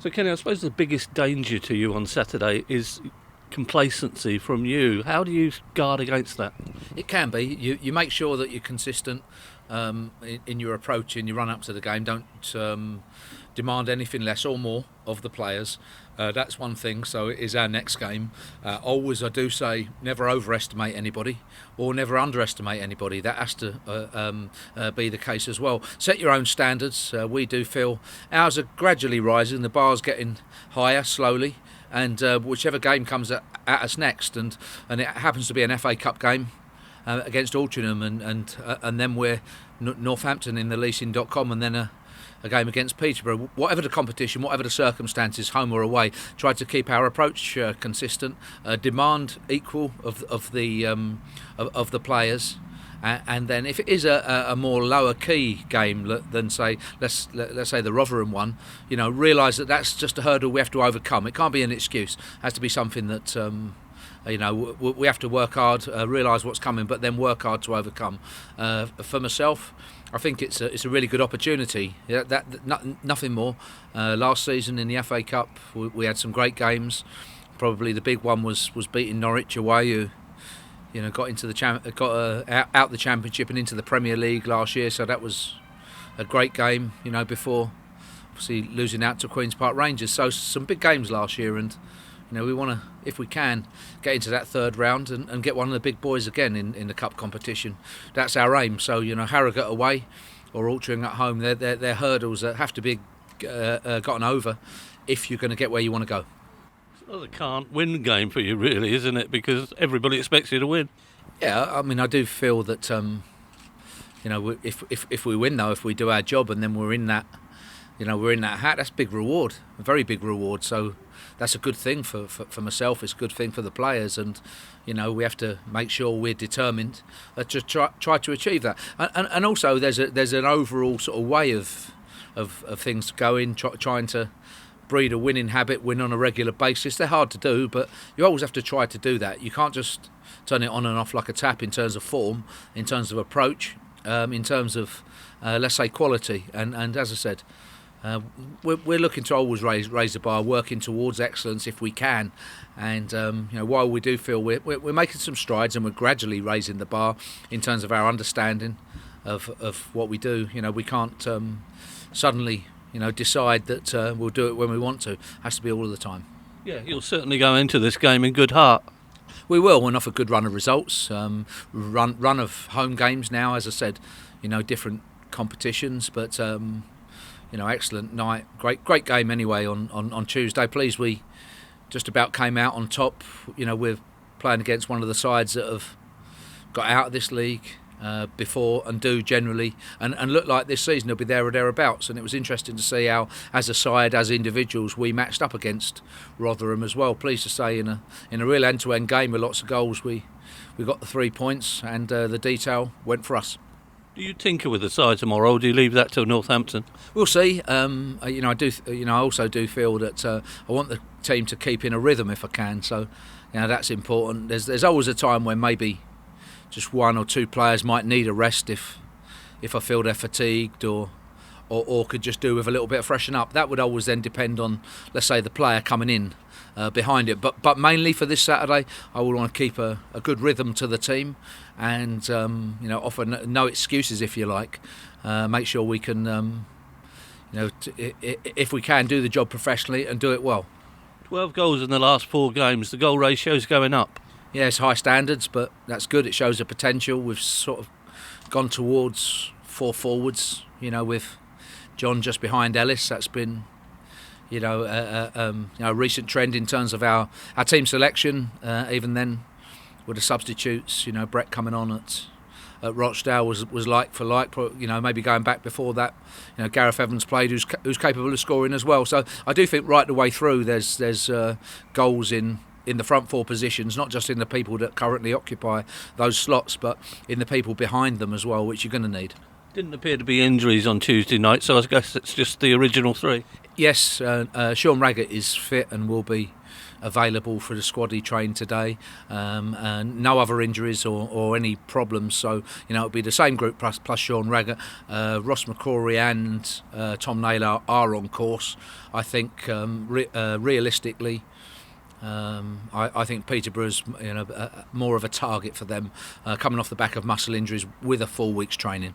So, Kenny, I suppose the biggest danger to you on Saturday is complacency from you. How do you guard against that? It can be. You make sure that you're consistent in your approach in your run up to the game. Don't demand anything less or more of the players. That's one thing. So it is our next game. Always, I do say, never overestimate anybody or never underestimate anybody. That has to be the case as well. Set your own standards. We do feel ours are gradually rising. The bar's getting higher slowly. And whichever game comes at us next, and it happens to be an FA Cup game against Altrincham, and then we're Northampton in the leasing.com, and then a game against Peterborough. Whatever the competition, whatever the circumstances, home or away, try to keep our approach consistent, demand equal of the players. And then, if it is a more lower key game than say, let's say the Rotherham one, realise that that's just a hurdle we have to overcome. It can't be an excuse. It has to be something that we have to work hard, realise what's coming, but then work hard to overcome. For myself, I think it's a really good opportunity. Nothing more. Last season in the FA Cup, we had some great games. Probably the big one was beating Norwich away, who got into the out the Championship and into the Premier League last year. So that was a great game. Before obviously losing out to Queen's Park Rangers. So some big games last year, and we want to, if we can, get into that third round and get one of the big boys again in the cup competition. That's our aim. So Harrogate away or Altrincham at home, they're hurdles that have to be gotten over if you're going to get where you want to go. Well, the can't win game for you, really, isn't it? Because everybody expects you to win. Yeah, I mean, I do feel that if we win, though, if we do our job and then we're in that hat, that's a big reward, a very big reward. So that's a good thing for myself. It's a good thing for the players, and we have to make sure we're determined to try to achieve that. And also, there's an overall sort of way of things going, trying to breed a winning habit, win on a regular basis. They're hard to do, but you always have to try to do that. You can't just turn it on and off like a tap in terms of form, in terms of approach, in terms of, let's say, quality. And as I said, we're looking to always raise the bar, working towards excellence if we can. And while we do feel we're making some strides and we're gradually raising the bar in terms of our understanding of what we do, we can't suddenly decide that we'll do it when we want to. It has to be all of the time. Yeah, you'll certainly go into this game in good heart. We will, and off a good run of results, run of home games now, as I said, different competitions, but excellent night, great game anyway on Tuesday. Pleased we just about came out on top. We're playing against one of the sides that have got out of this league before and do generally and look like this season they'll be there or thereabouts, and it was interesting to see how as a side, as individuals, we matched up against Rotherham as well. Pleased to say in a real end-to-end game with lots of goals we got the 3 points, and the detail went for us. Do you tinker with the side tomorrow, or do you leave that till Northampton? We'll see. I also do feel that I want the team to keep in a rhythm if I can, so that's important. There's always a time when maybe just one or two players might need a rest if I feel they're fatigued or could just do with a little bit of freshen up. That would always then depend on, let's say, the player coming in behind it. But mainly for this Saturday, I would want to keep a good rhythm to the team and offer no excuses, if you like. Make sure we can, if we can, do the job professionally and do it well. 12 goals in the last 4 games. The goal ratio's going up. Yeah, it's high standards, but that's good. It shows the potential. We've sort of gone towards 4 forwards, with John just behind Ellis. That's been, a recent trend in terms of our team selection. Even then, with the substitutes, Brett coming on at Rochdale was like for like. Maybe going back before that, Gareth Evans played, who's capable of scoring as well. So I do think right the way through, there's goals in the front 4 positions, not just in the people that currently occupy those slots, but in the people behind them as well, which you're going to need. Didn't appear to be injuries on Tuesday night, so I guess it's just the original 3. Yes, Sean Raggett is fit and will be available for the squad he trained today, and no other injuries or any problems. So it'll be the same group plus Sean Raggett, Ross McCrory and Tom Naylor are on course. I think realistically, I think Peterborough's more of a target for them, coming off the back of muscle injuries with a full week's training.